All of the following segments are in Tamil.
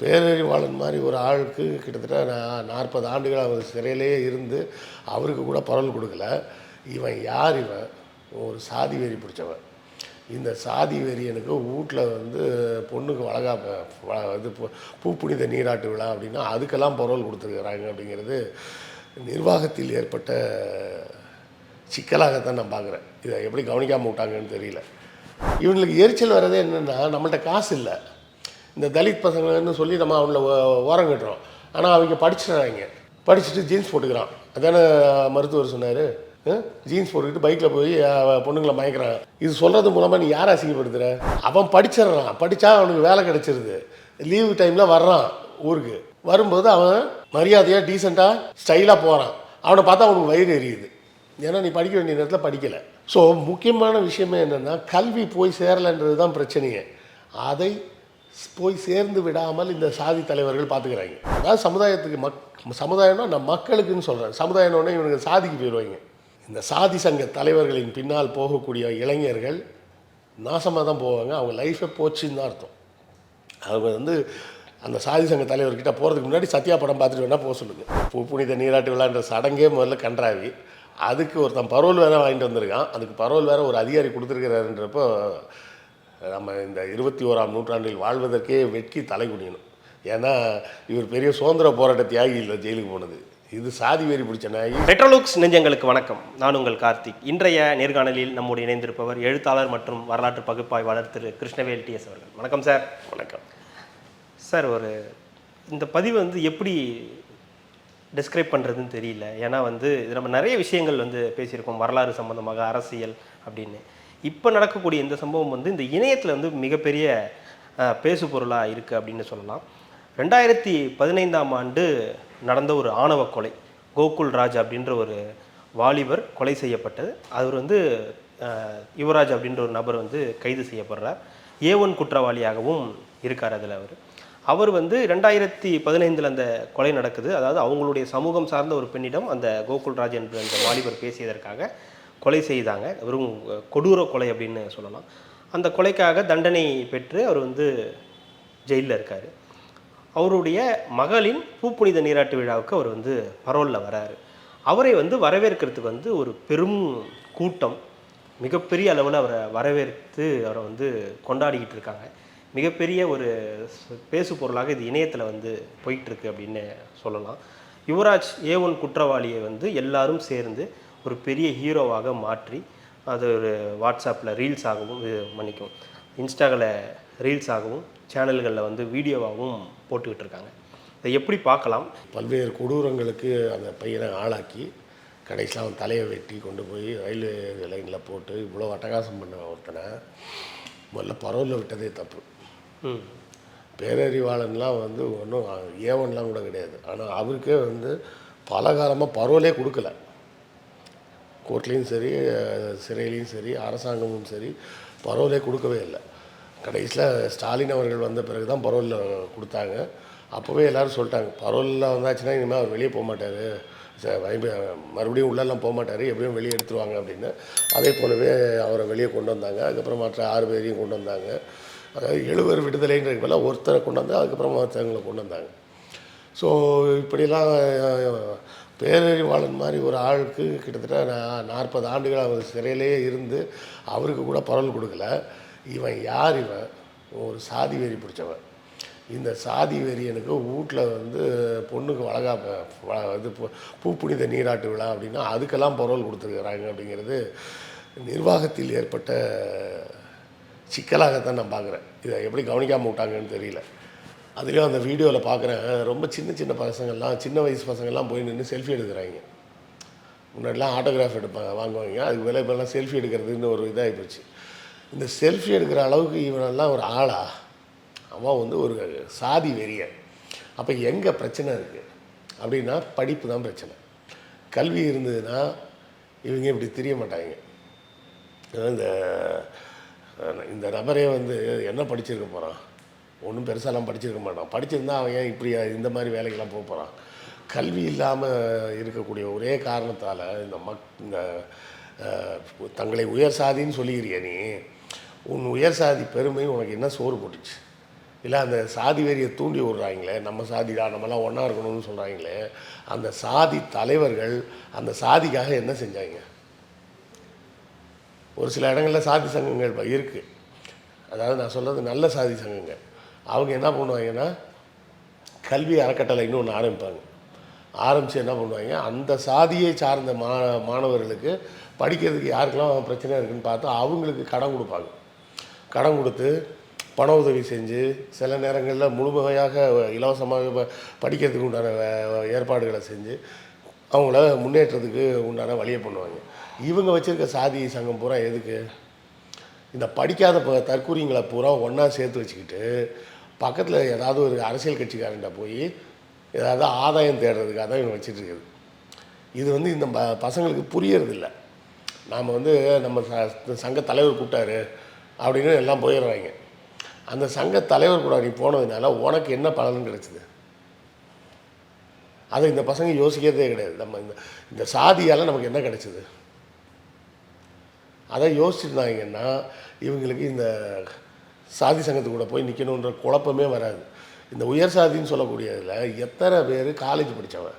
பேரறிவாளன் மாதிரி ஒரு ஆளுக்கு கிட்டத்தட்ட 40 ஆண்டுகள் அவர் சிறையிலேயே இருந்து அவருக்கு கூட பரவல் கொடுக்கல. இவன் யார்? இவன் ஒரு சாதி வெறி பிடிச்சவன். இந்த சாதி வெறியனுக்கு வீட்டில் வந்து பொண்ணுக்கு இது பூ புனித நீராட்டு விழா அப்படின்னா அதுக்கெல்லாம் பரவல் கொடுத்துருக்குறாங்க. அப்படிங்கிறது நிர்வாகத்தில் ஏற்பட்ட சிக்கலாகத்தான் நான் பார்க்குறேன். இதை எப்படி கவனிக்காமல் விட்டாங்கன்னு தெரியல. இவங்களுக்கு எரிச்சல் வர்றதே என்னென்னா, நம்மள்ட்ட காசு இல்லை, இந்த தலித் பசங்கன்னு சொல்லி நம்ம அவங்கள ஓரம் கட்டுறோம். ஆனால் அவங்க படிச்சுறாங்க, படிச்சுட்டு ஜீன்ஸ் போட்டுக்கிறான். அதானே மருத்துவர் சொன்னார். ஜீன்ஸ் போட்டுக்கிட்டு பைக்கில் போய் பொண்ணுங்களை மயக்கிறான். இது சொல்கிறது மூலமாக நீ யாரை அசிங்கப்படுத்துகிற? அவன் படிச்சிடறான், படித்தா அவனுக்கு வேலை கிடச்சிருது. லீவு டைமில் வர்றான் ஊருக்கு, வரும்போது அவன் மரியாதையாக டீசெண்டாக ஸ்டைலாக போகிறான். அவனை பார்த்தா அவனுக்கு வயிறு எரியுது. ஏன்னா நீ படிக்க வேண்டிய நேரத்தில் படிக்கலை. ஸோ முக்கியமான விஷயமே என்னென்னா, கல்வி போய் சேரலைன்றது தான் பிரச்சனையே. அதை போய் சேர்ந்து விடாமல் இந்த சாதி தலைவர்கள் பார்த்துக்கிறாங்க. அதாவது சமுதாயத்துக்கு சமுதாயம்னா நான் மக்களுக்குன்னு சொல்கிறேன். சமுதாயம்னோடனே இவனுக்கு சாதிக்கு போயிடுவாங்க. இந்த சாதி சங்க தலைவர்களின் பின்னால் போகக்கூடிய இளைஞர்கள் நாசமாக தான் போவாங்க. அவங்க லைஃபை போச்சுன்னு தான் அர்த்தம். அவங்க வந்து அந்த சாதி சங்க தலைவர்கிட்ட போகிறதுக்கு முன்னாடி சத்யா படம் பார்த்துட்டு வேணால் போக சொல்லுங்கள். பூ புனித நீராட்டு விழான்ற சடங்கே முதல்ல கன்றாவி. அதுக்கு ஒருத்தன் பரோல் வேறு வாங்கிட்டு வந்திருக்கான். அதுக்கு பரோல் வேறு ஒரு அதிகாரி கொடுத்துருக்கிறாருன்றப்போ நம்ம இந்த 21ஆம் நூற்றாண்டில் வாழ்வதற்கே வெட்கி தலை குனியணும். ஏன்னா இவர் பெரிய சுதந்திர போராட்ட தியாகி இல்லை ஜெயிலுக்கு போனது. இது சாதி வெறி பிடிச்ச நாய். மெட்ரோலுக்ஸ் நெஞ்சங்களுக்கு வணக்கம். நான் உங்கள் கார்த்திக். இன்றைய நேர்காணலில் நம்முடைய இணைந்திருப்பவர் எழுத்தாளர் மற்றும் வரலாற்று பகுப்பாய்வாளர் திரு கிருஷ்ணவேல் டிஎஸ் அவர்கள். வணக்கம் சார். வணக்கம் சார். இந்த பதிவு எப்படி டிஸ்கிரைப் பண்ணுறதுன்னு தெரியல. ஏன்னா இது நம்ம நிறைய விஷயங்கள் பேசியிருக்கோம், வரலாறு சம்மந்தமாக, அரசியல் அப்படின்னு. இப்போ நடக்கக்கூடிய இந்த சம்பவம் இந்த இணையத்தில் மிகப்பெரிய பேசு பொருளாக இருக்குது அப்படின்னு சொல்லலாம். 2015ஆம் ஆண்டு நடந்த ஒரு ஆணவ கொலை, கோகுல் ராஜ் அப்படின்ற ஒரு வாலிபர் கொலை செய்யப்பட்டது. அவர் யுவராஜ் அப்படின்ற ஒரு நபர் கைது செய்யப்படுறார். A1 குற்றவாளியாகவும் இருக்கார். அதில் அவர் 2015 அந்த கொலை நடக்குது. அதாவது அவங்களுடைய சமூகம் சார்ந்த ஒரு பெண்ணிடம் அந்த கோகுல் ராஜ் என்ற அந்த வாலிபர் பேசியதற்காக கொலை செய்தாங்க. வெறும் கொடூர கொலை அப்படின்னு சொல்லலாம். அந்த கொலைக்காக தண்டனை பெற்று அவர் ஜெயிலில் இருக்கார். அவருடைய மகளின் பூப்புனித நீராட்டு விழாவுக்கு அவர் பரோலில் வராரு. அவரை வரவேற்கிறதுக்கு ஒரு பெரும் கூட்டம் மிகப்பெரிய அளவில் அவரை வரவேற்று அவரை கொண்டாடிக்கிட்டு இருக்காங்க. மிகப்பெரிய ஒரு பேசு பொருளாக இது இணையத்தில் போயிட்டுருக்கு அப்படின்னு சொல்லலாம். யுவராஜ் A1 குற்றவாளியை எல்லாரும் சேர்ந்து ஒரு பெரிய ஹீரோவாக மாற்றி அது ஒரு வாட்ஸ்அப்பில் ரீல்ஸாகவும் இன்ஸ்டாவில் ரீல்ஸாகவும் சேனல்களில் வீடியோவாகவும் போட்டுக்கிட்டு இருக்காங்க. இதை எப்படி பார்க்கலாம்? பல்வேறு கொடூரங்களுக்கு அந்த பையனை ஆளாக்கி கடைசியில் அவன் தலையை வெட்டி கொண்டு போய் ரயில்வே லைனில் போட்டு இவ்வளோ அட்டகாசம் பண்ண ஒருத்தனை முதல்ல பரவலில் விட்டதே தப்பு. பேரறிவாளன்லாம் ஒன்றும் A1லாம் கூட கிடையாது. ஆனால் அவருக்கே பல காலமாக பரவலே கொடுக்கல. கோர்ட்லேயும் சரி, சிறையிலையும் சரி, அரசாங்கமும் சரி பரவலே கொடுக்கவே இல்லை. கடைசியில் ஸ்டாலின் அவர்கள் வந்த பிறகு தான் பரோலில் கொடுத்தாங்க. அப்போவே எல்லோரும் சொல்லிட்டாங்க, பரோலில் வந்தாச்சுன்னா இனிமேல் அவர் வெளியே போக மாட்டார், மறுபடியும் உள்ளெல்லாம் போக மாட்டார், எப்படியும் வெளியே எடுத்துருவாங்க அப்படின்னு. அதே போலவே அவரை வெளியே கொண்டு வந்தாங்க. அதுக்கப்புறம் மற்ற 6 பேரையும் கொண்டு வந்தாங்க. அதாவது 7 விடுதலைன்றதுக்கு மேலே ஒருத்தரை கொண்டு வந்து அதுக்கப்புறம் மற்றவங்களை கொண்டு வந்தாங்க. ஸோ இப்படிலாம் பேரறிவாளன் மாதிரி ஒரு ஆளுக்கு கிட்டத்தட்ட 40 ஆண்டுகள் அவர் சிறையிலேயே இருந்து அவருக்கு கூட பரவல் கொடுக்கல. இவன் யார்? இவன் ஒரு சாதி வெறி பிடிச்சவன். இந்த சாதி வெறியனுக்கு வீட்டில் பொண்ணுக்கு இது பூ புனித நீராட்டு விழா அப்படின்னா அதுக்கெல்லாம் பரவல் கொடுத்துருக்குறாங்க. அப்படிங்கிறது நிர்வாகத்தில் ஏற்பட்ட சிக்கலாகத்தான் நான் பார்க்குறேன். இதை எப்படி கவனிக்காமல் விட்டாங்கன்னு தெரியல. அதுலேயும் அந்த வீடியோவில் பார்க்குறேன், ரொம்ப சின்ன பசங்கள்லாம், சின்ன வயசு பசங்கள்லாம் போய் நின்று செல்ஃபி எடுக்கிறாங்க. முன்னாடிலாம் ஆட்டோகிராஃப் வாங்குவாங்க, அதுக்கு மேலே இப்போல்லாம் செல்ஃபி எடுக்கிறதுன்னு ஒரு இதாகி போச்சு. இந்த செல்ஃபி எடுக்கிற அளவுக்கு இவனெல்லாம் ஒரு ஆளா? அவன் ஒரு சாதி வெறியன். அப்போ எங்கே பிரச்சனை இருக்குது அப்படின்னா படிப்பு தான் பிரச்சனை. கல்வி இருந்ததுன்னா இவங்க இப்படி தெரிய மாட்டாங்க. இந்த நபரே என்ன படிச்சிருக்க போகிறான்? ஒன்றும் பெருசாலாம் படிச்சிருக்க மாட்டான். படிச்சிருந்தா அவன் ஏன் இப்படி இந்த மாதிரி வேலைக்கெல்லாம் போக போகிறான்? கல்வி இல்லாமல் இருக்கக்கூடிய ஒரே காரணத்தால் இந்த தங்களை உயர் சாதின்னு சொல்லிக்கிறிய நீ, உன் உயர் சாதி பெருமை உனக்கு என்ன சோறு போட்டுச்சு? இல்லை அந்த சாதி வெறியை தூண்டி விடுறாங்களே, நம்ம சாதிடா நம்மலாம் ஒன்றா இருக்கணும்னு சொல்கிறாங்களே, அந்த சாதி தலைவர்கள் அந்த சாதிக்காக என்ன செஞ்சாங்க? ஒரு சில இடங்களில் சாதி சங்கங்கள் இருக்குது. அதாவது நான் சொல்கிறது நல்ல சாதி சங்கங்கள். அவங்க என்ன பண்ணுவாங்கன்னா, கல்வி அறக்கட்டளைன்னு ஒன்று ஆரம்பிப்பாங்க. ஆரம்பித்து என்ன பண்ணுவாங்க, அந்த சாதியை சார்ந்த மாணவர்களுக்கு படிக்கிறதுக்கு யாருக்கெல்லாம் பிரச்சனை இருக்குதுன்னு பார்த்து அவங்களுக்கு கடன் கொடுப்பாங்க. கடன் கொடுத்து பண உதவி செஞ்சு சில நேரங்களில் முழுமையாக இலவசமாக படிக்கிறதுக்கு உண்டான ஏற்பாடுகளை செஞ்சு அவங்கள முன்னேற்றத்துக்கு உண்டான வழியை பண்ணுவாங்க. இவங்க வச்சுருக்க சாதி சங்கம் பூரா எதுக்கு? இந்த படிக்காத தற்கூரிங்களை பூரா ஒன்றா சேர்த்து வச்சுக்கிட்டு பக்கத்தில் ஏதாவது ஒரு அரசியல் கட்சிக்காரன்ட்ட போய் ஏதாவது ஆதாயம் தேடுறதுக்காக தான் இவங்க வச்சிட்ருக்குது. இது இந்த பசங்களுக்கு புரியறதில்ல. நாம் நம்ம சங்க தலைவர் கூப்பிட்டாரு அப்படின்னு எல்லாம் போயிடுறாங்க. அந்த சங்க தலைவர் கூட நீ போனதுனால உனக்கு என்ன பலன் கிடைச்சிது? அதை இந்த பசங்க யோசிக்கிறதே கிடையாது. நம்ம இந்த சாதியால் நமக்கு என்ன கிடைச்சிது அதை யோசிச்சுருந்தாங்கன்னா இவங்களுக்கு இந்த சாதி சங்கத்து கூட போய் நிற்கணுன்ற குழப்பமே வராது. இந்த உயர் சாதின்னு சொல்லக்கூடியதில் எத்தனை பேர் காலேஜ் படித்தவன்?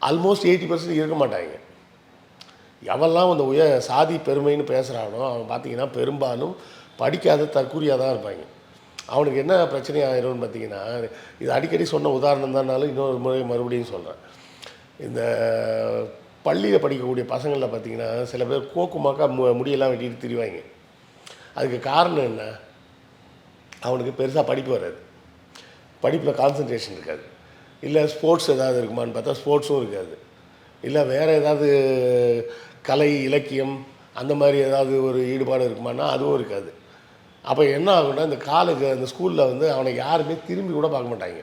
ஆல்மோஸ்ட் 80% இருக்க மாட்டாங்க. எவெல்லாம் அந்த சாதி பெருமைன்னு பேசுகிறானோ அவன் பார்த்திங்கன்னா பெரும்பாலும் படிக்காத தற்கூரியாக தான் இருப்பாங்க. அவனுக்கு என்ன பிரச்சனை ஆயிரும்னு பார்த்திங்கன்னா, இது அடிக்கடி சொன்ன உதாரணம் தான்னாலும் இன்னொரு முறை மறுபடியும் சொல்கிறேன். இந்த பள்ளியில் படிக்கக்கூடிய பசங்களில் பார்த்திங்கன்னா சில பேர் கோக்குமாக்கா முடியெல்லாம் வெட்டிட்டு திரிவாங்க. அதுக்கு காரணம் என்ன? அவனுக்கு பெருசாக படிப்பு வராது, படிப்பில் கான்சன்ட்ரேஷன் இருக்காது. இல்லை ஸ்போர்ட்ஸ் ஏதாவது இருக்குமான்னு பார்த்தா ஸ்போர்ட்ஸும் இருக்காது. இல்லை வேறு ஏதாவது கலை இலக்கியம் அந்த மாதிரி ஏதாவது ஒரு ஈடுபாடு இருக்குமானா அதுவும் இருக்காது. அப்போ என்ன ஆகுன்னா, இந்த காலேஜ் அந்த ஸ்கூலில் அவனை யாருமே திரும்பி கூட பார்க்க மாட்டாங்க.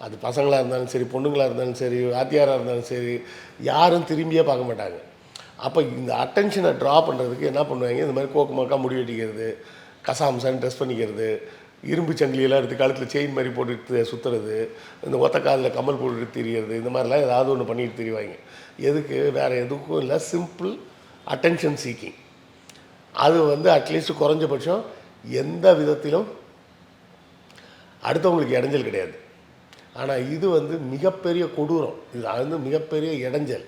அது பசங்களாக இருந்தாலும் சரி, பொண்ணுங்களாக இருந்தாலும் சரி, வாத்தியாராக இருந்தாலும் சரி, யாரும் திரும்பியே பார்க்க மாட்டாங்க. அப்போ இந்த அட்டென்ஷனை ட்ரா பண்ணுறதுக்கு என்ன பண்ணுவாங்க, இந்த மாதிரி கோக்கு மாக்கா முடி வெட்டிக்கிறது, கசாம்சான்னு ட்ரெஸ் பண்ணிக்கிறது, இரும்பு சங்கிலியெல்லாம் எடுத்து கழுத்தில் செயின் மாதிரி போட்டுட்டு சுற்றுறது, இந்த ஒத்த காதில் கம்மல் போட்டுட்டு திரிகிறது, இந்த மாதிரிலாம் ஏதாவது ஒன்று பண்ணிட்டு திரிவாங்க. எதுக்கு? வேறு எதுக்கும் இல்லை, சிம்பிள் அட்டென்ஷன் சீக்கிங். அது அட்லீஸ்ட் குறைஞ்சபட்சம் எந்த விதத்திலும் அடுத்தவங்களுக்கு இடைஞ்சல் கிடையாது. ஆனால் இது மிகப்பெரிய கொடூரம். இது மிகப்பெரிய இடைஞ்சல்,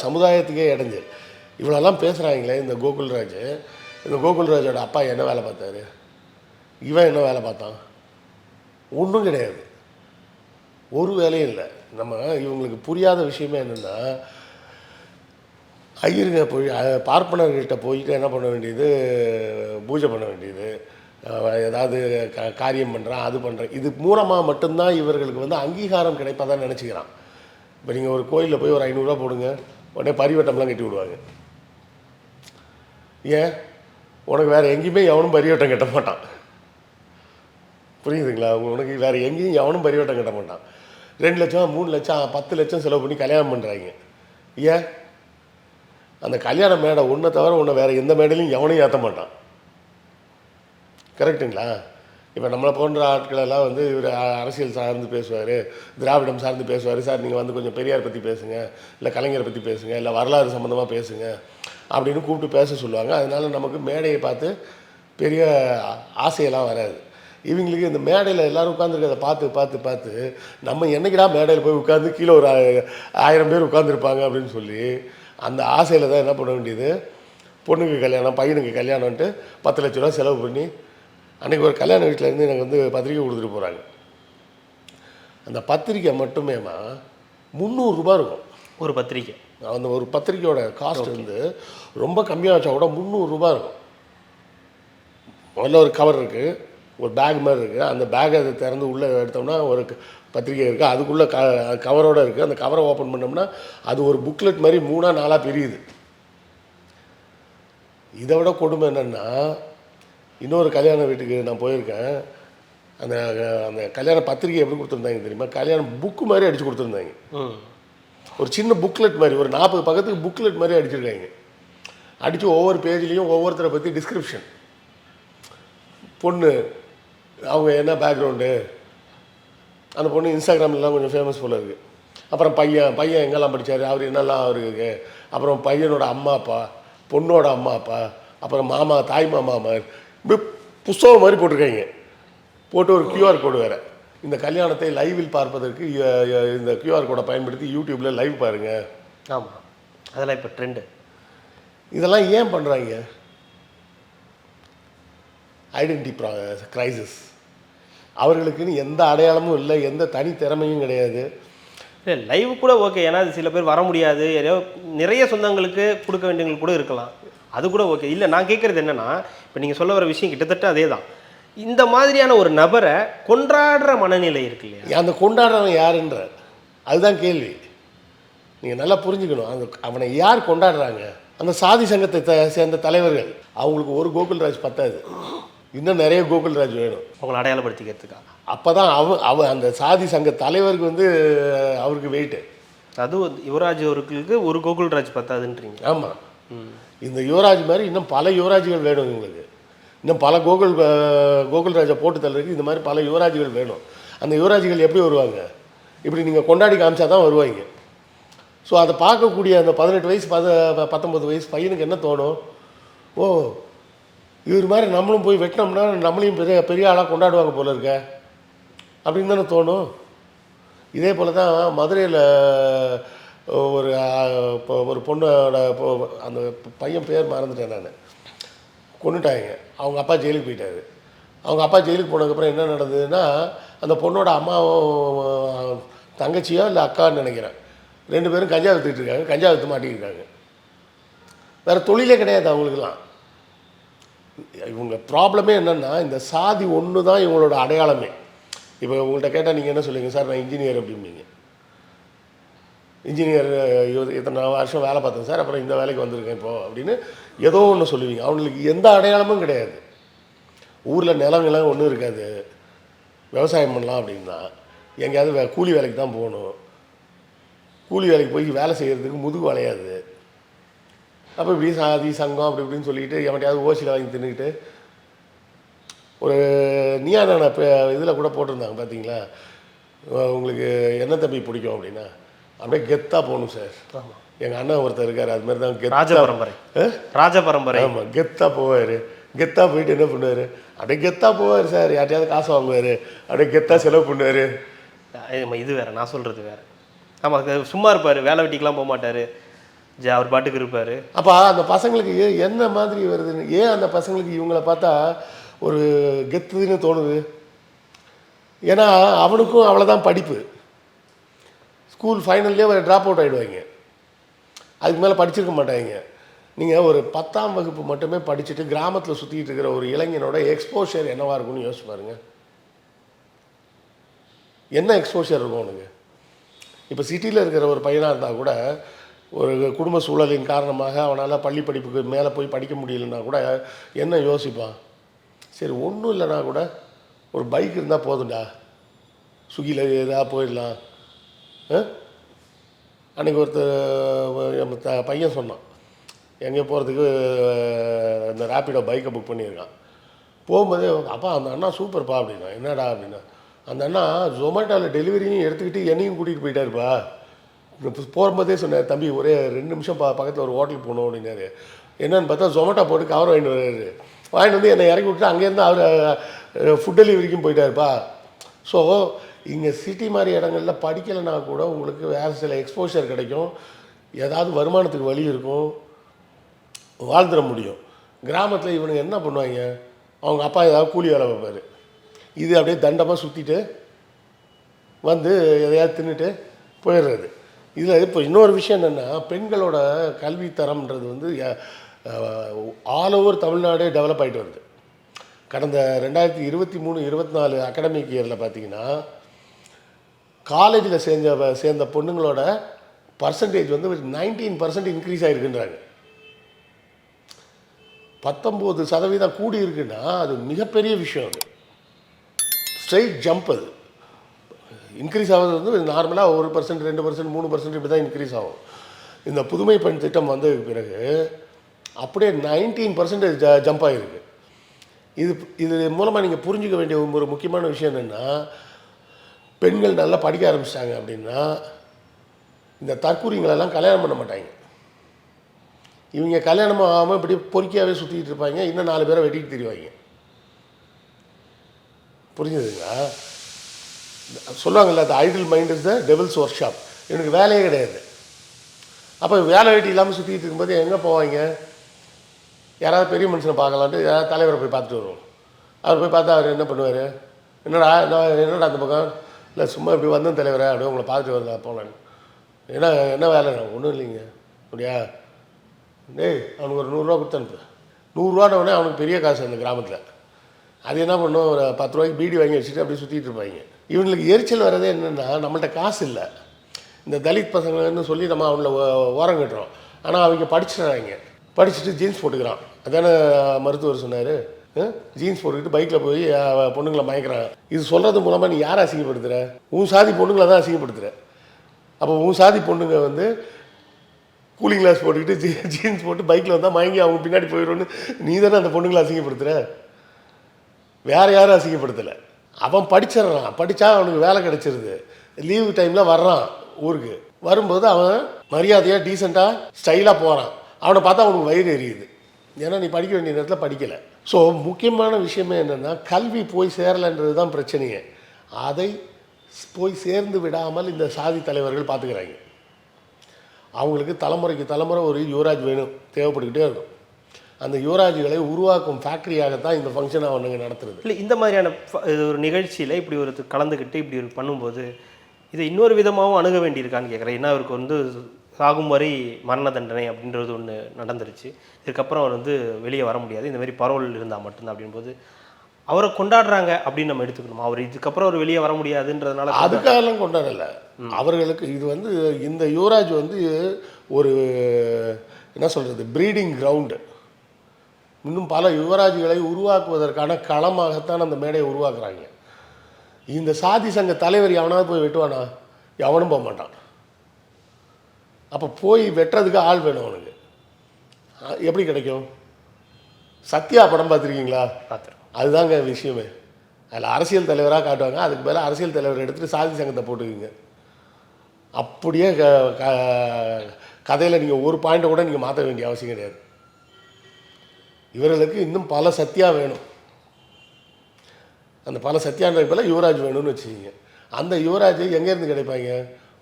சமுதாயத்துக்கே இடைஞ்சல். இவ்வளோலாம் பேசுகிறாங்களே இந்த கோகுல்ராஜ். இந்த கோகுல்ராஜோட அப்பா என்ன வேலை பார்த்தாரு? இவன் என்ன வேலை பார்த்தான்? ஒன்றும் கிடையாது, ஒரு வேலையும் இல்லை. நம்ம இவங்களுக்கு புரியாத விஷயமே என்னென்னா, ஐயருங்க போய் பார்ப்பனர்கிட்ட போயிட்டு என்ன பண்ண வேண்டியது, பூஜை பண்ண வேண்டியது, ஏதாவது காரியம் பண்ணுறான், அது பண்ணுறேன், இது மூலமாக மட்டும்தான் இவர்களுக்கு அங்கீகாரம் கிடைப்பதான் நினச்சிக்கிறான். இப்போ நீங்கள் ஒரு கோயிலில் போய் ஒரு 500 ரூபா போடுங்க, உடனே பரிவட்டம்லாம் கட்டி விடுவாங்க. ஏன்? உனக்கு வேறு எங்கேயுமே எவனும் பரிவட்டம் கட்ட மாட்டான். புரியுதுங்களா? உனக்கு வேறு எங்கேயும் எவனும் பரிவட்டம் கட்ட மாட்டான். 2 லட்சம் 3 லட்சம் 10 லட்சம் செலவு பண்ணி கல்யாணம் பண்ணுறாங்க. ஏன்? அந்த கல்யாண மேடை ஒன்றை தவிர ஒன்று வேறு எந்த மேடையிலையும் எவனையும் ஏற்ற மாட்டான். கரெக்டுங்களா? இப்போ நம்மளை போன்ற ஆட்களெல்லாம் இவர் அரசியல் சார்ந்து பேசுவார், திராவிடம் சார்ந்து பேசுவார். சார் நீங்கள் கொஞ்சம் பெரியார் பற்றி பேசுங்க, இல்லை கலைஞரை பற்றி பேசுங்க, இல்லை வரலாறு சம்மந்தமாக பேசுங்க அப்படின்னு கூப்பிட்டு பேச சொல்லுவாங்க. அதனால் நமக்கு மேடையை பார்த்து பெரிய ஆசையெல்லாம் வராது. இவங்களுக்கு இந்த மேடையில் எல்லோரும் உட்காந்துருக்கிறத பார்த்து பார்த்து பார்த்து நம்ம என்றைக்கிடா மேடையில் போய் உட்காந்து கீழே ஒரு 1000 பேர் உட்காந்துருப்பாங்க அப்படின்னு சொல்லி அந்த ஆசையில் தான் என்ன பண்ண வேண்டியது, பொண்ணுக்கு கல்யாணம் பையனுக்கு கல்யாணம்ன்ட்டு 10 லட்ச ரூபா செலவு பண்ணி அன்றைக்கி ஒரு கல்யாண வீட்டிலேருந்து எனக்கு பத்திரிக்கை கொடுத்துட்டு போகிறாங்க. அந்த பத்திரிக்கை மட்டுமேமா 300 ரூபா இருக்கும் ஒரு பத்திரிக்கை. அந்த ஒரு பத்திரிக்கையோட காஸ்ட் ரொம்ப கம்மியாக வச்சா கூட 300 ரூபா இருக்கும். முதல்ல ஒரு கவர் இருக்குது, ஒரு பேக் மாதிரி இருக்குது. அந்த பேக்கை அதை திறந்து உள்ளே எடுத்தோம்னா ஒரு பத்திரிக்கை இருக்குது, அதுக்குள்ளே கவரோடு இருக்குது. அந்த கவரை ஓப்பன் பண்ணோம்னா அது ஒரு புக்லெட் மாதிரி 3-4 பிரியுது. இதை விட கொடுமை என்னென்னா, இன்னொரு கல்யாண வீட்டுக்கு நான் போயிருக்கேன். அந்த அந்த கல்யாண பத்திரிக்கை எப்படி கொடுத்துருந்தாங்க தெரியுமா? கல்யாணம் புக்கு மாதிரி அடித்து கொடுத்துருந்தாங்க. ஒரு சின்ன புக்லெட் மாதிரி, ஒரு 40 பக்கத்துக்கு புக்லெட் மாதிரி அடிச்சிருக்காங்க. அடித்து ஒவ்வொரு பேஜ்லேயும் ஒவ்வொருத்தரை பற்றி டிஸ்கிரிப்ஷன், பொண்ணு அவங்க என்ன பேக்ரவுண்டு, அந்த பொண்ணு இன்ஸ்டாகிராம்லாம் கொஞ்சம் ஃபேமஸ் போல் இருக்குது. அப்புறம் பையன் எங்கெல்லாம் படித்தார், அவர் என்னெல்லாம் அவருக்கு, அப்புறம் பையனோட அம்மா அப்பா, பொண்ணோட அம்மா அப்பா, அப்புறம் மாமா தாய் மாமா புஸ்தகம் மாதிரி போட்டிருக்காங்க. போட்டு ஒரு QR கோடு வேறு. இந்த கல்யாணத்தை லைவில் பார்ப்பதற்கு இந்த QR கோடை பயன்படுத்தி யூடியூப்பில் லைவ் பாருங்கள். ஆமாம், அதெல்லாம் இப்போ ட்ரெண்டு. இதெல்லாம் ஏன் பண்ணுறாங்க? Identity crisis. அவர்களுக்குன்னு எந்த அடையாளமும் இல்லை, எந்த தனி திறமையும் கிடையாது. இல்லை, லைவ் கூட ஓகே, ஏன்னா சில பேர் வர முடியாது, ஏதோ நிறைய சொந்தங்களுக்கு கொடுக்க வேண்டியவங்களுக்கு கூட இருக்கலாம், அது கூட ஓகே. இல்லை, நான் கேட்குறது என்னென்னா, இப்போ நீங்கள் சொல்ல வர விஷயம் கிட்டத்தட்ட அதே தான். இந்த மாதிரியான ஒரு நபரை கொண்டாடுற மனநிலை இருக்கு இல்லையா? அந்த கொண்டாடுறவன் யாருன்ற அதுதான் கேள்வி. நீங்கள் நல்லா புரிஞ்சுக்கணும். அவனை யார் கொண்டாடுறாங்க? அந்த சாதி சங்கத்தை சேர்ந்த தலைவர்கள். அவங்களுக்கு ஒரு கோகுல்ராஜ் பத்தாது, இன்னும் நிறைய கோகுல்ராஜ் வேணும் அவங்களை அடையாளப்படுத்திக்கிறதுக்கா. அப்போ தான் அந்த சாதி சங்க தலைவருக்கு அவருக்கு வெயிட்டு. அதுவும் யுவராஜ் அவர்களுக்கு ஒரு கோகுல்ராஜ் பத்தாதுன்றீங்க? ஆமாம். இந்த யுவராஜ் மாதிரி இன்னும் பல யுவராஜ்கள் வேணும் இவங்களுக்கு. இன்னும் பல கோகுல்ராஜை போட்டு தள்ளுறதுக்கு இந்த மாதிரி பல யுவராஜ்கள் வேணும். அந்த யுவராஜ்கள் எப்படி வருவாங்க? இப்படி நீங்கள் கொண்டாடி காமிச்சா தான் வருவாங்க. ஸோ அதை பார்க்கக்கூடிய அந்த 18 வயசு 19 வயசு பையனுக்கு என்ன தோணும்? ஓ, இவர் மாதிரி நம்மளும் போய் வெட்டினோம்னா நம்மளையும் பெரிய பெரிய ஆளாக கொண்டாடுவாங்க போல இருக்க அப்படின்னு தானே தோணும். இதே போல் தான் மதுரையில் ஒரு பொண்ணோட அந்த பையன் பேர் மறந்துட்டேன் நான், கொண்டுட்டாங்க. அவங்க அப்பா ஜெயிலுக்கு போயிட்டாரு. அவங்க அப்பா ஜெயிலுக்கு போனதுக்கப்புறம் என்ன நடந்ததுன்னா, அந்த பொண்ணோட அம்மாவும் தங்கச்சியோ இல்லை அக்கான்னு நினைக்கிறேன், 2 பேரும் கஞ்சா விற்றுட்டு இருக்காங்க. கஞ்சா விற்று மாட்டிக்கிருக்காங்க. வேறு தொழிலே கிடையாது அவங்களுக்கெல்லாம். இவங்க ப்ராப்ளமே என்னென்னா, இந்த சாதி ஒன்று தான் இவங்களோட அடையாளமே. இப்போ உங்கள்கிட்ட கேட்டால் நீங்கள் என்ன சொல்லுவீங்க? சார், நான் இன்ஜினியர் அப்படிம்பீங்க. இன்ஜினியர் இத்தனை வருஷம் வேலை பார்த்தேன் சார், அப்புறம் இந்த வேலைக்கு வந்திருக்கேன் இப்போது அப்படின்னு ஏதோ ஒன்று சொல்லுவீங்க. அவங்களுக்கு எந்த அடையாளமும் கிடையாது. ஊரில் நிலங்கள்லாம் ஒன்றும் இருக்காது. விவசாயம் பண்ணலாம் அப்படின்னா எங்கேயாவது கூலி வேலைக்கு தான் போகணும். கூலி வேலைக்கு போய் வேலை செய்கிறதுக்கு முதுகு வளையாது. அப்போ இப்படி சாதி சங்கம் அப்படி இப்படின்னு சொல்லிட்டு எவன்ட்டையாவது ஓசியில் வாங்கி தின்னுக்கிட்டு ஒரு நீயான இதில் கூட போட்டிருந்தாங்க பார்த்தீங்களா, உங்களுக்கு என்ன தம்பி பிடிக்கும் அப்படின்னா, அப்படியே கெத்தாக போகணும் சார். எங்கள் அண்ணன் ஒருத்தர் இருக்கார், அது மாதிரி தான் ராஜ பரம்பரை. ராஜ பரம்பரை. ஆமாம், கெத்தாக போவார். கெத்தாக போயிட்டு என்ன பண்ணுவார்? அப்படியே கெத்தாக போவார் சார். யார்ட்டையாவது காசு வாங்குவார், அப்படியே கெத்தாக செலவு பண்ணுவார். இது வேறு, நான் சொல்கிறது வேறு. ஆமாம், சும்மா இருப்பார், வேலை வெட்டிக்கெலாம் போக மாட்டார், அவர் பாட்டுக்கு இருப்பார். அப்போ அந்த பசங்களுக்கு என்ன மாதிரி வருதுன்னு, ஏன் அந்த பசங்களுக்கு இவங்கள பார்த்தா ஒரு கெத்துன்னு தோணுது? ஏன்னா அவனுக்கும் அவ்வளோதான் படிப்பு. ஸ்கூல் ஃபைனல்லே ஒரு ட்ராப் அவுட் ஆகிடுவாங்க. அதுக்கு மேலே படிச்சிருக்க மாட்டாங்க. நீங்கள் ஒரு 10ஆம் வகுப்பு மட்டுமே படிச்சுட்டு கிராமத்தில் சுற்றிக்கிட்டு இருக்கிற ஒரு இளைஞனோட எக்ஸ்போஷர் என்னவாக இருக்குன்னு யோசிச்சு பாருங்கள். என்ன எக்ஸ்போஷர் இருக்கும் அவனுக்கு? இப்போ சிட்டியில் இருக்கிற ஒரு பையனாக இருந்தால் கூட, ஒரு குடும்ப சூழலின் காரணமாக அவனால் பள்ளி படிப்புக்கு மேலே போய் படிக்க முடியலன்னா கூட என்ன யோசிப்பான்? சரி, ஒன்றும் இல்லைனா கூட ஒரு பைக் இருந்தால் போதும்டா, ஸ்விக்கியில் ஏதாவது போயிடலாம். அன்றைக்கி ஒருத்தர் பையன் சொன்னான், எங்கேயோ போகிறதுக்கு இந்த ரேப்பிடோ பைக்கை புக் பண்ணியிருக்கான். போகும்போதே அப்பா அந்த அண்ணா சூப்பர்ப்பா அப்படின்னா. என்னடா அப்படின்னா, அந்த அண்ணா ஜொமேட்டோவில் டெலிவரியும் எடுத்துக்கிட்டு என்னையும் கூட்டிகிட்டு போயிட்டாருப்பா. போகும்போதே சொன்னேன், தம்பி ஒரே 2 நிமிஷம் பக்கத்தில் ஒரு ஹோட்டலுக்கு போகணும் அப்படின்னாரு. என்னென்னு பார்த்தா ஜொமேட்டோ போட்டு கவர் வாங்கிட்டு வர்றாரு. வாங்கிட்டு வந்து என்னை இறக்கி விட்டு அங்கேருந்து அவர் ஃபுட் டெலிவரிக்கும் போயிட்டாருப்பா. ஸோ இங்கே சிட்டி மாதிரி இடங்களில் படிக்கலைன்னா கூட உங்களுக்கு வேறு சில எக்ஸ்போஷர் கிடைக்கும், ஏதாவது வருமானத்துக்கு வழி இருக்கும், வாழ்ந்துட முடியும். கிராமத்தில் இவனுங்க என்ன பண்ணுவாங்க? அவங்க அப்பா ஏதாவது கூலி வேலை வைப்பார், இது அப்படியே தண்டமாக சுற்றிட்டு வந்து எதையாவது தின்னுட்டு போயிடுறது. இதில் இப்போ இன்னொரு விஷயம் என்னென்னா, பெண்களோட கல்வித்தரம்ன்றது வந்து ஆல் ஓவர் தமிழ்நாடே டெவலப் ஆகிட்டு வருது. கடந்த 2023-24 அகாடமிக் இயரில் பார்த்தீங்கன்னா, காலேஜில் சேர்ந்த பொண்ணுங்களோட பர்சன்டேஜ் வந்து 19% இன்க்ரீஸ் ஆகிருக்குன்றாங்க. 19% கூடி இருக்குன்னா அது மிகப்பெரிய விஷயம். அது ஸ்ட்ரைட் ஜம்ப். அது இன்க்ரீஸ் ஆகிறது வந்து நார்மலாக 1%, 2%, 3% இப்படி தான் இன்க்ரீஸ் ஆகும். இந்த புதுமை பெண் திட்டம் வந்ததுக்கு பிறகு அப்படியே 19% ஜம்ப் ஆகிருக்கு. இது மூலமாக நீங்கள் புரிஞ்சிக்க வேண்டிய ஒரு முக்கியமான விஷயம் என்னென்னா, பெண்கள் நல்லா படிக்க ஆரம்பிச்சிட்டாங்க அப்படின்னா இந்த தற்கூரிங்களெல்லாம் கல்யாணம் பண்ண மாட்டாங்க. இவங்க கல்யாணம் ஆகாமல் இப்படி பொறுக்கியாகவே சுற்றிக்கிட்டு இருப்பாங்க, இன்னும் 4 பேரை வெட்டிட்டு தெரிவாங்க. புரிஞ்சுதுங்களா? சொல்லுவாங்கல்ல, அந்த idle mind is the devil's workshop. எனக்கு வேலையே கிடையாது. அப்போ வேலை வெட்டி இல்லாமல் சுற்றிட்டு இருக்கும்போது எங்கே போவாங்க? யாராவது பெரிய மனுஷனை பார்க்கலான்ட்டு யாராவது தலைவரை போய் பார்த்துட்டு வருவோம். அவர் போய் பார்த்தா அவர் என்ன பண்ணுவார்? என்னடா அந்த பக்கம்? இல்லை சும்மா இப்படி வந்தோம் தலைவரை, அப்படியே உங்களை பார்த்துட்டு வரல போகலான்னு. என்ன வேலை? ஒன்றும் இல்லைங்க. அப்படியா? டேய் அவனுக்கு ஒரு 100 ரூபா கொடுத்து அனுப்பு. 100 ரூபானவொடனே அவனுக்கு பெரிய காசு அந்த கிராமத்தில். அது என்ன பண்ணும்? ஒரு 10 ரூபாய்க்கு பீடி வாங்கி வச்சுட்டு அப்படியே சுற்றிட்டு இருப்பாங்க. இவங்களுக்கு எரிச்சல் வர்றதே என்னென்னா, நம்மள்ட்ட காசு இல்லை. இந்த தலித் பசங்கன்னு சொல்லி நம்ம அவங்கள ஓரம் கட்டுறோம். ஆனால் அவங்க படிச்சுட்டாங்க. படிச்சுட்டு ஜீன்ஸ் போட்டுக்கிறான். அதானே மருத்துவர் சொன்னார். ஜீன்ஸ் போட்டுக்கிட்டு பைக்கில் போய் பொண்ணுங்களை மயக்கிறான். இது சொல்கிறது மூலமாக நீ யாரை அசிங்கப்படுத்துகிற? உன் சாதி பொண்ணுங்களை தான் அசிங்கப்படுத்துகிற. அப்போ உன் சாதி பொண்ணுங்க வந்து கூலிங் கிளாஸ் போட்டுக்கிட்டு ஜீன்ஸ் போட்டு பைக்கில் வந்தால் மயங்கி அவங்க பின்னாடி போயிடும்னு நீ தானே அந்த பொண்ணுங்களை அசிங்கப்படுத்துகிற. வேறு யாரும் அசிங்கப்படுத்தலை. அவன் படிச்சிடறான். படித்தா அவனுக்கு வேலை கிடச்சிருது. லீவு டைமில் வர்றான் ஊருக்கு. வரும்போது அவன் மரியாதையாக டீசெண்டாக ஸ்டைலாக போகிறான். அவனை பார்த்தா அவனுக்கு வயிறு எரியுது. ஏன்னா நீ படிக்க வேண்டிய நேரத்தில் படிக்கலை. ஸோ முக்கியமான விஷயமே என்னென்னா, கல்வி போய் சேரலைன்றது தான் பிரச்சனையே. அதை போய் சேர்ந்து விடாமல் இந்த சாதி தலைவர்கள் பார்த்துக்கிறாங்க. அவங்களுக்கு தலைமுறைக்கு தலைமுறை ஒரு யுவராஜ் வேணும், தேவைப்பட்டுக்கிட்டே இருக்கும். அந்த யுவராஜ்களை உருவாக்கும் ஃபேக்ட்ரியாகத்தான் இந்த ஃபங்க்ஷனை அவனுங்க நடத்துறது. இல்லை, இந்த மாதிரியான இது ஒரு நிகழ்ச்சியில் இப்படி ஒரு கலந்துக்கிட்டு இப்படி ஒரு பண்ணும்போது இதை இன்னொரு விதமாகவும் அணுக வேண்டியிருக்கான்னு கேட்குறேன். ஏன்னா அவருக்கு வந்து சாகும் வரை மரண தண்டனை அப்படின்றது ஒன்று நடந்துருச்சு. இதுக்கப்புறம் அவர் வந்து வெளியே வர முடியாது, இந்த மாதிரி பரோல் இருந்தால் மட்டும்தான். அப்படின்போது அவரை கொண்டாடுறாங்க அப்படின்னு நம்ம எடுத்துக்கணுமா? அவர் இதுக்கப்புறம் அவர் வெளியே வர முடியாதுன்றதுனால அதுக்காகலாம் கொண்டாடலை. அவர்களுக்கு இது வந்து இந்த யுவராஜ் வந்து ஒரு என்ன சொல்கிறது, ப்ரீடிங் கிரவுண்டு. இன்னும் பல யுவராஜ்களை உருவாக்குவதற்கான களமாகத்தான் அந்த மேடையை உருவாக்குறாங்க. இந்த சாதி சங்க தலைவர் எவனாவது போய் வெட்டுவானா? எவனும் போக மாட்டான். அப்போ போய் வெட்டுறதுக்கு ஆள் வேணும் அவனுக்கு. எப்படி கிடைக்கும்? சத்யா படம் பார்த்துருக்கீங்களா? பார்த்துருக்கோம். அதுதாங்க விஷயமே. அதில் அரசியல் தலைவராக காட்டுவாங்க. அதுக்கு மேலே அரசியல் தலைவர் எடுத்துகிட்டு சாதி சங்கத்தை போட்டுக்குங்க. அப்படியே கதையில் நீங்கள் ஒரு பாயிண்ட்டை கூட நீங்கள் மாற்ற வேண்டிய அவசியம் கிடையாது. இவர்களுக்கு இன்னும் பல சத்யா வேணும். அந்த பல சத்யான்ற போல் யுவராஜ் வேணும்னு வச்சுக்கிங்க. அந்த யுவராஜ் எங்கேருந்து கிடைப்பாங்க?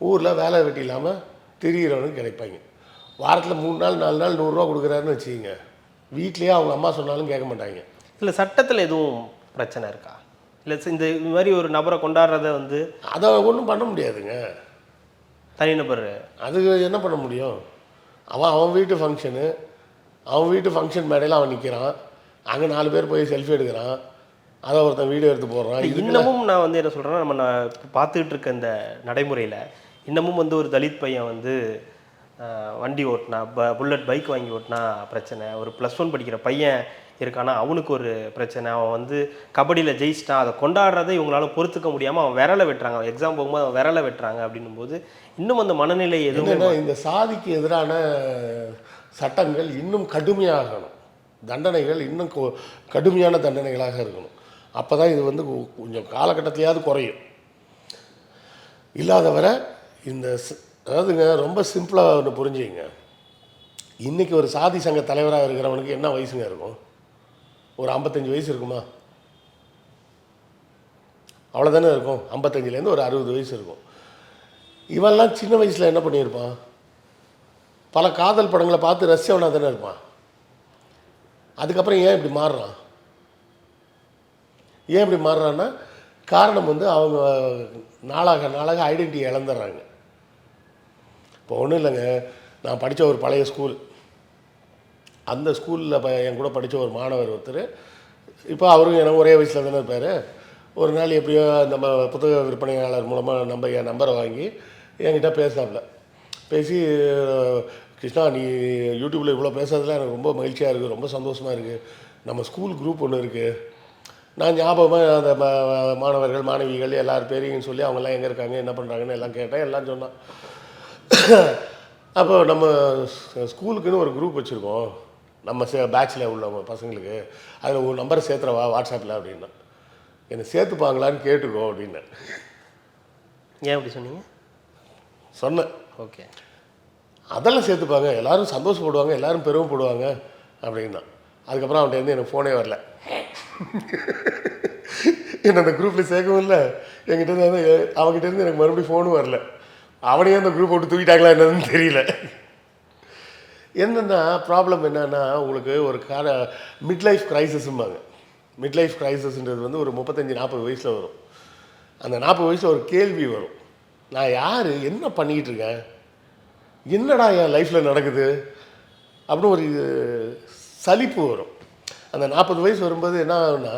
ஊரில் வேலை வெட்டி இல்லாமல் திரிகிறவனுக்கு கிடைப்பாங்க. வாரத்தில் 3 நாள் 4 நாள் 100 ரூபா கொடுக்குறாருன்னு வச்சுக்கிங்க. வீட்லேயே அவங்க அம்மா சொன்னாலும் கேட்க மாட்டாங்க. இல்லை, சட்டத்தில் எதுவும் பிரச்சனை இருக்கா? இல்லை இந்த மாதிரி ஒரு நபரை கொண்டாடுறத வந்து அதை ஒன்றும் பண்ண முடியாதுங்க. தனிநபர் அது என்ன பண்ண முடியும்? அவன் வீட்டு ஃபங்க்ஷனு, அவன் வீட்டு ஃபங்க்ஷன் மேடையில் அவன் நிற்கிறான். அங்கே 4 பேர் போய் செல்ஃபி எடுக்கிறான். அதை ஒருத்தன் வீடியோ எடுத்து போடுறான். இன்னமும் நான் வந்து என்ன சொல்கிறேன்னா, நம்ம பார்த்துக்கிட்டு இருக்க இந்த நடைமுறையில் இன்னமும் வந்து ஒரு தலித் பையன் வந்து வண்டி ஓட்டினா, புல்லட் பைக் வாங்கி ஓட்டினா பிரச்சனை. ஒரு +1 படிக்கிற பையன் இருக்கானா, அவனுக்கு ஒரு பிரச்சனை. அவன் வந்து கபடியில் ஜெயிச்சிட்டான், அதை கொண்டாடுறதை இவங்களால பொறுத்துக்க முடியாமல் அவன் விரலை வெட்டுறாங்க. அவன் எக்ஸாம் போகும்போது அவன் விரலை வெட்டுறாங்க. அப்படின்னும் போது இன்னும் அந்த மனநிலை எதுவும் இந்த சாதிக்கு எதிரான சட்டங்கள் இன்னும் கடுமையாகணும். தண்டனைகள் இன்னும் கடுமையான தண்டனைகளாக இருக்கணும். அப்போ தான் இது வந்து கொஞ்சம் காலகட்டத்திலேயாவது குறையும். இல்லாதவரை இந்த அதாவதுங்க, ரொம்ப சிம்பிளாக ஒன்று புரிஞ்சுங்க. இன்றைக்கி ஒரு சாதி சங்க தலைவராக இருக்கிறவனுக்கு என்ன வயசுங்க இருக்கும்? ஒரு 55 வயசு இருக்குமா? அவ்வளோதானே இருக்கும். 55லேருந்து ஒரு 60 வயசு இருக்கும். இவெல்லாம் சின்ன வயசில் என்ன பண்ணியிருப்பான்? பல காதல் படங்களை பார்த்து ரசித்தவனாக தானே இருப்பான். அதுக்கப்புறம் ஏன் இப்படி மாறுறான்? ஏன் இப்படி மாறுறான்னா, காரணம் வந்து அவங்க நாளாக ஐடென்டிட்டி இழந்துடுறாங்க. இப்போ ஒன்றும் இல்லைங்க, நான் படித்த ஒரு பழைய ஸ்கூல், அந்த ஸ்கூலில் என் கூட படித்த ஒரு மாணவர் ஒருத்தர், இப்போ அவரும் எனக்கு ஒரே வயசில் தானே இருப்பார். ஒரு நாள் எப்படியோ நம்ம புத்தக விற்பனையாளர் மூலமாக என் நம்பரை வாங்கி என்கிட்ட பேசினாப்புல. பேசி, கிருஷ்ணா நீ யூடியூப்பில் இவ்வளோ பேசுறதுல எனக்கு ரொம்ப மகிழ்ச்சியாக இருக்குது, ரொம்ப சந்தோஷமாக இருக்குது. நம்ம ஸ்கூல் குரூப் ஒன்று இருக்குது. நான் ஞாபகமாக அந்த மாணவர்கள் மாணவிகள் எல்லார் பேரையும் சொல்லி அவங்கெல்லாம் எங்கே இருக்காங்க, என்ன பண்ணுறாங்கன்னு எல்லாம் கேட்டேன். எல்லாம் சொன்னான். அப்போ நம்ம ஸ்கூலுக்குன்னு ஒரு குரூப் வச்சுருக்கோம், நம்ம பேட்சில் உள்ள பசங்களுக்கு. அதில் ஒரு நம்பரை சேர்த்துறவா வாட்ஸ்அப்பில் அப்படின்னா. என்னை சேர்த்துப்பாங்களான்னு கேட்டுக்கோ அப்படின்னேன். ஏன் அப்படி சொன்னீங்க? சொன்னேன். ஓகே, அதெல்லாம் சேர்த்துப்பாங்க, எல்லோரும் சந்தோஷப்படுவாங்க, எல்லோரும் பெருமைப்படுவாங்க அப்படின்னா. அதுக்கப்புறம் அவன்கிட்ட எனக்கு ஃபோனே வரல. என்ன அந்த குரூப்பில் சேர்க்கவும் இல்லை, என்கிட்ட இருந்து அவங்ககிட்ட இருந்து எனக்கு மறுபடியும் ஃபோனும் வரல. அவனையே அந்த குரூப் விட்டு தூக்கிட்டாங்களா என்னன்னு தெரியல. என்னென்னா ப்ராப்ளம் என்னன்னா, உங்களுக்கு ஒரு மிட் லைஃப் க்ரைசிஸும்பாங்க. மிட் லைஃப் க்ரைசிஸ்ன்றது வந்து ஒரு 35-40 வயசில் வரும். அந்த 40 வயசில் ஒரு கேள்வி வரும், நான் யார், என்ன பண்ணிக்கிட்டு இருக்கேன், என்னடா என் லைஃப்பில் நடக்குது அப்படின்னு ஒரு சலிப்பு வரும். அந்த 40 வயசு வரும்போது என்ன ஆகுன்னா,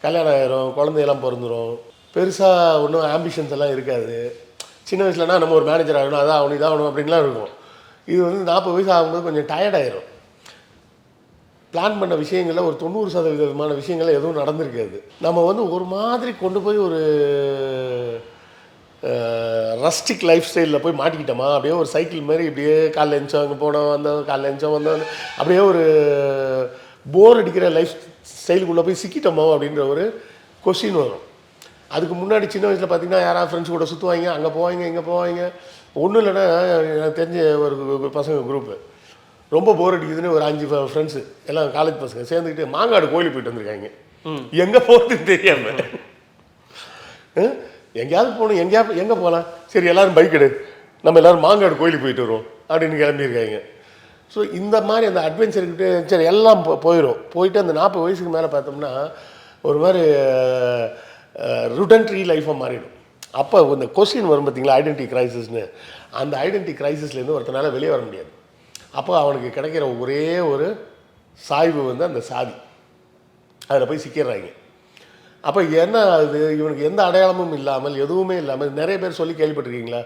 கல்யாணம் ஆயிரும், குழந்தையெல்லாம் பிறந்துடும், பெருசாக ஒன்றும் ஆம்பிஷன்ஸ் எல்லாம் இருக்காது. சின்ன வயசுலனா நம்ம ஒரு மேனேஜர் ஆகணும், அதான் ஆகணும், இதாகணும் அப்படின்லாம் இருக்கும். இது வந்து 40 வயசு ஆகும்போது கொஞ்சம் டயர்டாயிரும். பிளான் பண்ண விஷயங்களில் ஒரு 90% விஷயங்கள் எதுவும் நடந்திருக்காது. நம்ம வந்து ஒரு மாதிரி கொண்டு போய் ஒரு ரஸ்டிக் லைஃப் ஸ்டைலில் போய் மாட்டிக்கிட்டோமா, அப்படியே ஒரு சைக்கிள் மாதிரி இப்படியே காலைல எழுந்தோம் அங்கே போனோம் வந்தோம், காலைல எழுந்தோம் வந்தோம், அப்படியே ஒரு போர் அடிக்கிற லைஃப் ஸ்டைலுக்குள்ளே போய் சிக்கிட்டோமோ அப்படின்ற ஒரு கொஸ்டின் வரும். அதுக்கு முன்னாடி சின்ன வயசில் பார்த்திங்கன்னா யாராவது ஃப்ரெண்ட்ஸ் கூட சுற்றுவாங்க, அங்கே போவாங்க இங்கே போவாங்க. ஒன்றும் இல்லைன்னா எனக்கு தெரிஞ்ச ஒரு பசங்க குரூப்பு ரொம்ப போர் அடிக்குதுன்னு ஒரு 5 ஃப்ரெண்ட்ஸு எல்லாம் காலேஜ் பசங்க சேர்ந்துக்கிட்டு மாங்காடு கோயிலுக்கு போயிட்டு வந்திருக்காங்க. எங்கே போகிறதுன்னு தெரியாமல் எங்கேயாவது போகணும், எங்கே போகலாம், சரி எல்லோரும் பைக் எடு, நம்ம எல்லோரும் மாங்காடு கோயிலுக்கு போயிட்டு வருவோம் அப்படின்னு கிளம்பியிருக்காங்க. ஸோ இந்த மாதிரி அந்த அட்வென்ச்சர்கிட்ட சரி எல்லாம் போயிட்டு அந்த 40 வயசுக்கு மேலே பார்த்தோம்னா ஒரு மாதிரி ருடன்ட்ரி லைஃபாக மாறிடும். அப்போ இந்த கொஸ்டின் வரும் பார்த்தீங்களா, ஐடென்டிட்டி க்ரைசிஸ்னு. அந்த ஐடென்டிட்டி க்ரைசிஸ்லேருந்து ஒருத்தனால வெளியே வர முடியாது. அப்போ அவனுக்கு கிடைக்கிற ஒரே ஒரு சாய்வு வந்து அந்த சாதி, அதில் போய் சிக்கிறாங்க. அப்போ என்ன ஆகுது, இவனுக்கு எந்த அடையாளமும் இல்லாமல் எதுவுமே இல்லாமல் நிறைய பேர் சொல்லி கேள்விப்பட்டிருக்கீங்களா,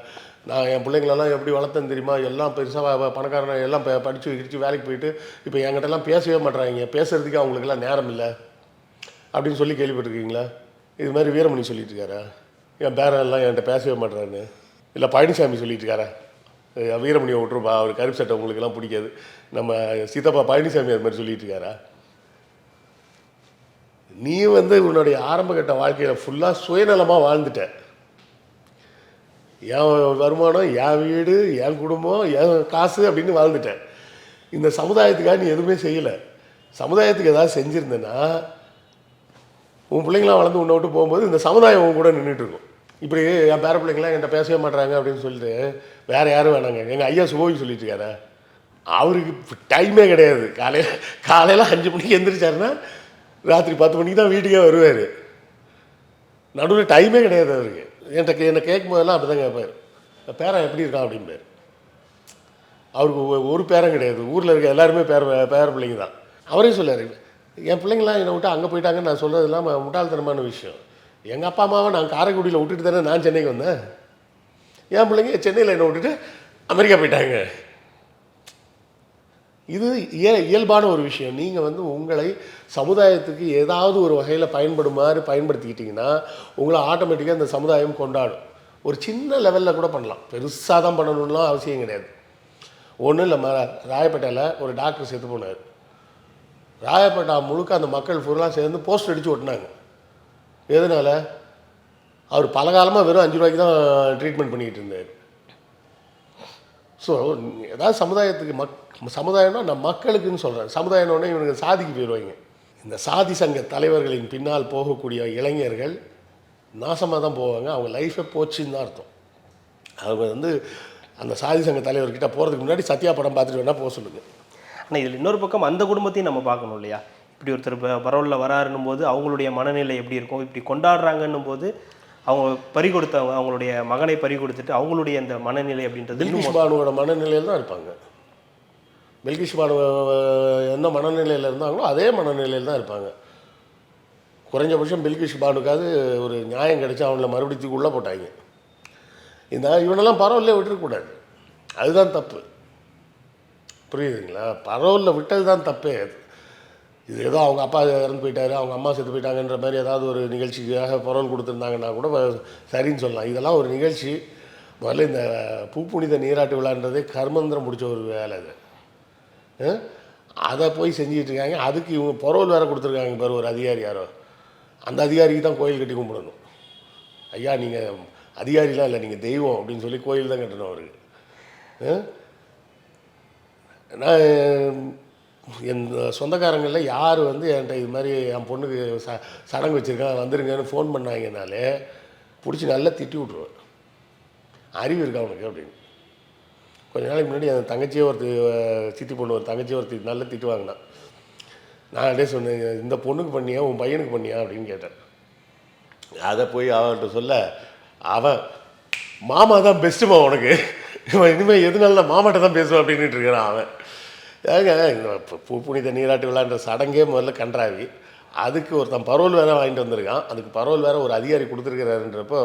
நான் என் பிள்ளைங்களெல்லாம் எப்படி வளர்த்தேன்னு தெரியுமா, எல்லாம் பெருசாக பணக்காரனை எல்லாம் படித்து கிடிச்சு வேலைக்கு போயிட்டு இப்போ என்கிட்டலாம் பேசவே மாட்டுறாங்க, பேசுகிறதுக்கு அவங்களுக்கெல்லாம் நேரம் இல்லை அப்படின்னு சொல்லி கேள்விப்பட்டிருக்கீங்களா? இது மாதிரி வீரமணி சொல்லிட்டு இருக்காரா, என் பேரெல்லாம் என்கிட்ட பேசவே மாட்டுறான்னு, இல்லை பழனிசாமி சொல்லிட்டு இருக்காரா, வீரமணியை விட்டுருப்பா அவர் கருப்பு சட்டை உங்களுக்கெல்லாம் பிடிக்காது, நம்ம சீதாப்பா பழனிசாமி அது மாதிரி சொல்லிட்டு இருக்காரா? நீ வந்து உன்னுடைய ஆரம்பகட்ட வாழ்க்கையில் ஃபுல்லாக சுயநலமாக வாழ்ந்துட்ட. என் வருமானம், என் வீடு, என் குடும்பம், என் காசு அப்படின்னு வாழ்ந்துட்டேன். இந்த சமுதாயத்துக்காக நீ எதுவுமே செய்யலை. சமுதாயத்துக்கு ஏதாவது செஞ்சுருந்தேன்னா உன் பிள்ளைங்களாம் வளர்ந்து உன்னை விட்டு போகும்போது இந்த சமுதாயம் உன் கூட நின்றுட்டுருக்கும். இப்படி என் பேர பிள்ளைங்களாம் என்கிட்ட பேசவே மாட்டுறாங்க அப்படின்னு சொல்லிட்டு வேறு யாரும் வேணாங்க. எங்கள் ஐயா சுபோகி சொல்லிட்டு இருக்காரு, அவருக்கு டைமே கிடையாது. காலையில் 5 மணிக்கு எந்திரிச்சாருன்னா ராத்திரி 10 மணிக்கு தான் வீட்டுக்கே வருவார். நடுவில் டைமே கிடையாது அவருக்கு. என்னை கேட்கும் போதெல்லாம் அப்படி தான் கேட்பார், பேரன் எப்படி இருக்கான் அப்படின்பார். அவருக்கு ஒரு பேரன் கிடையாது, ஊரில் இருக்க எல்லாருமே பேர பிள்ளைங்க தான். அவரே சொல்லார், என் பிள்ளைங்களாம் என்னை விட்டு அங்கே போயிட்டாங்கன்னு நான் சொல்கிறது இல்லாமல் முட்டாள்தனமான விஷயம். எங்கள் அப்பா அம்மாவை நான் காரைக்குடியில் விட்டுட்டு தானே நான் சென்னைக்கு வந்தேன். என் பிள்ளைங்க சென்னையில் என்னை விட்டுட்டு அமெரிக்கா போயிட்டாங்க. இது இயல்பான ஒரு விஷயம். நீங்கள் வந்து உங்களை சமுதாயத்துக்கு ஏதாவது ஒரு வகையில் பயன்படுத்திக்கிட்டிங்கன்னா உங்களை ஆட்டோமேட்டிக்காக இந்த சமுதாயம் கொண்டாடும். ஒரு சின்ன லெவலில் கூட பண்ணலாம், பெருசாக தான் பண்ணணும்லாம் அவசியம் கிடையாது. ஒன்றும் இல்லை, ராயப்பேட்டையில் ஒரு டாக்டர் செத்து போனார். ராயப்பேட்டை முழுக்க அந்த மக்கள் ஃபுல்லாக சேர்ந்து போஸ்டர் அடித்து ஒட்டினாங்க. எதனால்? அவர் பல காலமாக வெறும் 5 ரூபாய்க்கு தான் ட்ரீட்மெண்ட் பண்ணிக்கிட்டு இருந்தார். ஸோ ஏதாவது சமுதாயத்துக்கு சமுதாயம்னா நான் மக்களுக்குன்னு சொல்கிறேன். சமுதாயம்னோடனே இவனுக்கு சாதிக்கு போயிடுவாங்க. இந்த சாதி சங்க தலைவர்களின் பின்னால் போகக்கூடிய இளைஞர்கள் நாசமாக தான் போவாங்க. அவங்க லைஃபே போச்சுன்னு தான் அர்த்தம். அவங்க வந்து அந்த சாதி சங்க தலைவர்கிட்ட போகிறதுக்கு முன்னாடி சத்யா படம் பார்த்துட்டு வேணால் போக சொல்லுங்கள். ஆனால் இதில் இன்னொரு பக்கம் அந்த குடும்பத்தையும் நம்ம பார்க்கணும் இல்லையா? இப்படி ஒருத்தர் பரவலில் வராருன்னும் போது அவங்களுடைய மனநிலை எப்படி இருக்கும், இப்படி கொண்டாடுறாங்கன்னும் போது அவங்க பறிகொடுத்தவங்க அவங்களுடைய மகனை பறிகொடுத்துட்டு அவங்களுடைய அந்த மனநிலை அப்படின்றது பில்கிஷ் பானுவோட மனநிலையில் தான் இருப்பாங்க. பில்கிஷ் பானு என்ன மனநிலையில் இருந்தாங்களோ அதே மனநிலையில் தான் இருப்பாங்க. குறைஞ்சபட்சம் பில்கிஷ் பானுக்காவது ஒரு நியாயம் கிடைச்சா அவங்கள மறுபடியும் உள்ளே போட்டாங்க. இவனெல்லாம் பரவலில் விட்டுருக்கூடாது, அதுதான் தப்பு. புரியுதுங்களா? பரவலில் விட்டது தான் தப்பே. இது ஏதோ அவங்க அப்பா இறந்து போயிட்டாரு, அவங்க அம்மா செத்து போயிட்டாங்கன்ற மாதிரி ஏதாவது ஒரு நிகழ்ச்சிக்காக பரவல் கொடுத்துருந்தாங்கன்னா கூட சரின்னு சொல்லலாம். இதெல்லாம் ஒரு நிகழ்ச்சி. முதல்ல இந்த பூப்புனித நீராட்டு விழான்றதே கர்மந்திரம் முடிச்ச ஒரு வேலை. அது அதை போய் செஞ்சுக்கிட்டு இருக்காங்க. அதுக்கு இவங்க பரவல் வேறு கொடுத்துருக்காங்க பாரு, ஒரு அதிகாரி யாரோ, அந்த அதிகாரிக்கு தான் கோயில் கட்டி கும்பிடணும். ஐயா நீங்கள் அதிகாரிலாம் இல்லை, நீங்கள் தெய்வம் அப்படின்னு சொல்லி கோயில் தான் கட்டணும் அவருக்கு. நான் என் சொந்தக்காரங்களில் யார் வந்து என்கிட்ட இது மாதிரி என் பொண்ணுக்கு சடங்கு வச்சுருக்கேன் வந்துருங்கன்னு ஃபோன் பண்ணாங்கனாலே பிடிச்சி நல்லா திட்டி விட்ருவேன். அறிவு இருக்கா அவனுக்கு அப்படின்னு. கொஞ்ச நாளைக்கு முன்னாடி அந்த தங்கச்சியே சித்தி பொண்ணு ஒரு தங்கச்சியே நல்லா திட்டு வாங்கினான். நான் அப்படியே சொன்னேன், இந்த பொண்ணுக்கு பண்ணியா உன் பையனுக்கு பண்ணியா அப்படின்னு கேட்டேன். அதை போய் அவன்கிட்ட சொல்ல, அவன் மாமா தான் பெஸ்ட்டுமா உனக்கு, இனிமேல் எதுனால நான் மாமாட்ட தான் பேசுவேன் அப்படின்ட்டு இருக்கிறான் அவன். ஏங்க பூ புனித நீராட்டு விழான்ற சடங்கே முதல்ல கன்றாவி, அதுக்கு ஒருத்தன் பரோல் வேறு வாங்கிட்டு வந்திருக்கான். அதுக்கு பரோல் வேறு ஒரு அதிகாரி கொடுத்துருக்கிறாருன்றப்போ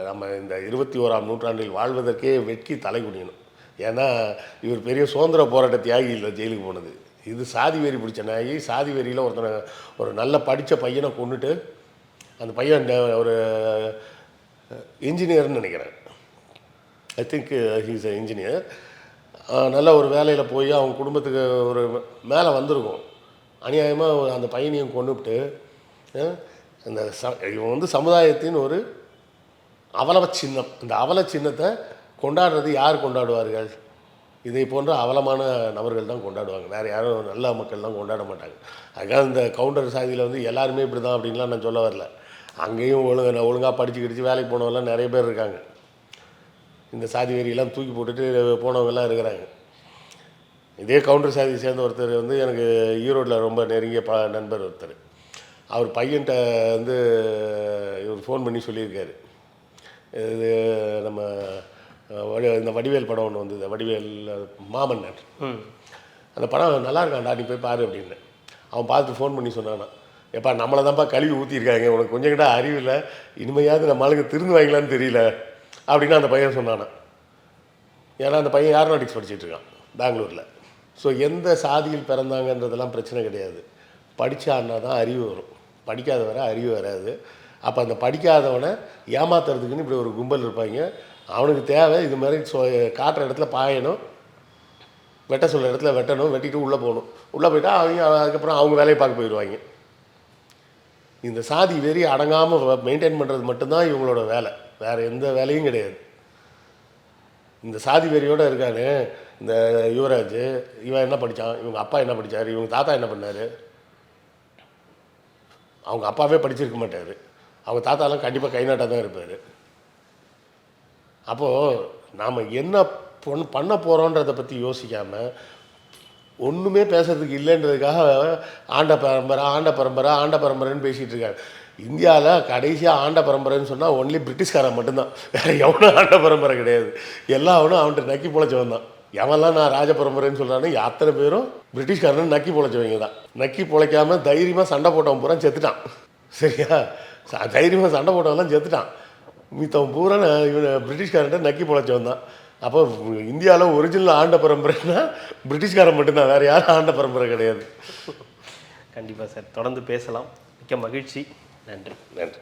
நம்ம இந்த 21ஆம் நூற்றாண்டில் வாழ்வதற்கே வெட்கி தலை குனியணும். ஏன்னா இவர் பெரிய சுதந்திர போராட்ட தியாகி இல்லை ஜெயிலுக்கு போனது. இது சாதி வெறி பிடிச்ச நாயி. சாதி வெறியில் ஒரு நல்ல படித்த பையனை கொண்டுட்டு, அந்த பையன் ஒரு இன்ஜினியர்னு நினைக்கிறேன், I think he's a engineer. நல்ல ஒரு வேலையில் போய் அவங்க குடும்பத்துக்கு ஒரு மேலே வந்திருக்கும். அநியாயமாக அந்த பையனையும் கொண்டுவிட்டு அந்த இவன் வந்து சமுதாயத்தின் ஒரு அவல சின்னம். இந்த அவல சின்னத்தை கொண்டாடுறது யார் கொண்டாடுவார்கள்? இதை போன்ற அவலமான நபர்கள் தான் கொண்டாடுவாங்க. வேறு யாரும் நல்ல மக்கள் தான் கொண்டாட மாட்டாங்க. அதுக்காக இந்த கவுண்டர் சாதியில் வந்து எல்லாருமே இப்படி தான் அப்படின்லாம் நான் சொல்ல வரல. அங்கேயும் ஒழுங்காக படித்து கிடிச்சு வேலைக்கு போனவங்கலாம் நிறைய பேர் இருக்காங்க. இந்த சாதி வெறியெல்லாம் தூக்கி போட்டுட்டு போனவங்கெல்லாம் இருக்கிறாங்க. இதே கவுண்டர் சாதியை சேர்ந்த ஒருத்தர் வந்து எனக்கு ஈரோட்டில் ரொம்ப நெருங்கிய நண்பர் ஒருத்தர். அவர் பையன்கிட்ட வந்து இவர் ஃபோன் பண்ணி சொல்லியிருக்காரு, இது நம்ம இந்த வடிவேல் படம் ஒன்று வந்து வடிவேல் மாமன்னர், அந்த படம் நல்லா இருக்கான்டா நீ போய் பாரு அப்படின்னு. அவன் பார்த்துட்டு ஃபோன் பண்ணி சொன்னானா, எப்பா நம்மளை தான்ப்பா கழுவி ஊற்றிருக்காங்க, உனக்கு கொஞ்சம் கிட்ட அறிவில்லை, இனிமையாவது நம்ம ஆளுங்க திருந்து வாங்கலான்னு தெரியல அப்படின்னு அந்த பையன் சொன்னானா. ஏன்னா அந்த பையன் ஏரோநாட்டிக்ஸ் படிச்சுட்டு இருக்கான் பெங்களூரில். ஸோ எந்த சாதியில் பிறந்தாங்கன்றதெல்லாம் பிரச்சனை கிடையாது. படித்தான்னா தான் அறிவு வரும், படிக்காத வர அறிவு வராது. அப்போ அந்த படிக்காதவனை ஏமாத்துறதுக்குன்னு இப்படி ஒரு கும்பல் இருப்பாங்க. அவனுக்கு தேவை இது மாதிரி காட்டுற இடத்துல பாயணும், வெட்ட சொல்கிற இடத்துல வெட்டணும், வெட்டிட்டு உள்ளே போகணும். உள்ளே போயிட்டா அவங்க அதுக்கப்புறம் அவங்க வேலையை பார்க்க போயிடுவாங்க. இந்த சாதி வெறி அடங்காமல் மெயின்டைன் பண்ணுறது மட்டும்தான் இவங்களோட வேலை, வேறு எந்த வேலையும் கிடையாது. இந்த சாதி வெறியோடு இருக்கானு இந்த யுவராஜ், இவன் என்ன படித்தான், இவங்க அப்பா என்ன படித்தார், இவங்க தாத்தா என்ன பண்ணார், அவங்க அப்பாவே படிச்சிருக்க மாட்டார், அவங்க தாத்தாலாம் கண்டிப்பாக கை நாட்டாக தான் இருப்பார். அப்போது நாம் என்ன பண்ண போகிறோன்றதை பற்றி யோசிக்காமல் ஒன்றுமே பேசுறதுக்கு இல்லைன்றதுக்காக ஆண்ட பரம்பரைன்னு பேசிகிட்டு இருக்காங்க. இந்தியாவில் கடைசியாக ஆண்ட பரம்பரைன்னு சொன்னால் ஒன்லி பிரிட்டிஷ்காரன் மட்டும்தான், வேறு எவனும் ஆண்ட பரம்பரை கிடையாது. எல்லாவனும் அவன்கிட்ட நக்கி பொழைச்சவன் தான். எவன்லாம் நான் ராஜ பரம்பரைன்னு சொல்கிறானே அத்தனை பேரும் பிரிட்டிஷ்காரன் நக்கி பொழைச்சவங்க தான். நக்கி பொழைக்காமல் தைரியமாக சண்டை போட்டவன் பூரா செத்துட்டான். சரியா? தைரியமாக சண்டை போட்டவன்லாம் செத்துட்டான். மித்தவன் பூரா இவன் பிரிட்டிஷ்காரன்ட்ட நக்கி பொழைச்சவன் தான். அப்போ இந்தியாவில் ஒரிஜினல் ஆண்ட பரம்பரைன்னா பிரிட்டிஷ்காரன் மட்டும்தான், வேறு யாரும் ஆண்ட பரம்பரை கிடையாது. கண்டிப்பாக சார், தொடர்ந்து பேசலாம். மிக்க மகிழ்ச்சி. நன்றி. நன்றி.